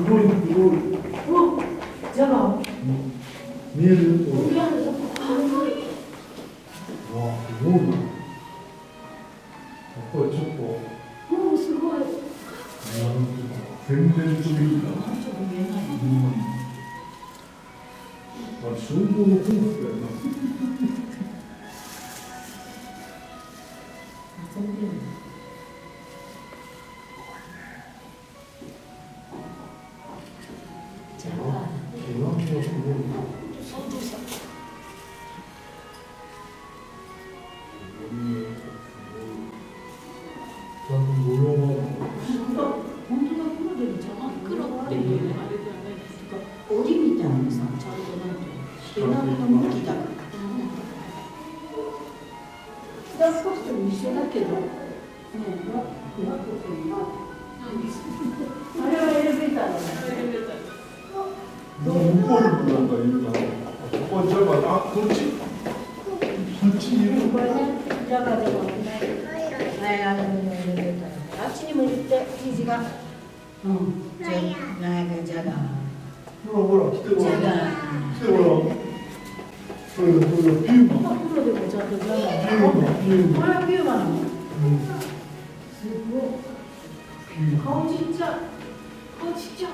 黒い。お、ジャガー。見える？いや、わあ、すごいな。やっぱりちょっと。もうすごい。全然飛びいいな。ちょっと見えない。あ、消防のコースだよな。遊んでる。じゃあ、毛並みがすごい。そうでした。ちゃんと模様がある。本当だ、黒でジャガー。黒っていうあれではないですけど、檻みたいにさ、ちゃんとなんか毛並みの向きだから。少しと一緒だけど、ね、あれはエレベーターだね。向こうにもなんかいるな。ここはジャガー。あ、こっち。こっちにいる。これね、ジャガーでもない。はい、あのエレベーター。あっちにも行って、虹が。うん、ジャガー。ほら、来てごらん。ジャガー。来てごらん。これピューマ。黒でもちゃんとジャガー。ピューマ。これはピューマなの。すごい。顔ちっちゃい。顔ちっちゃい。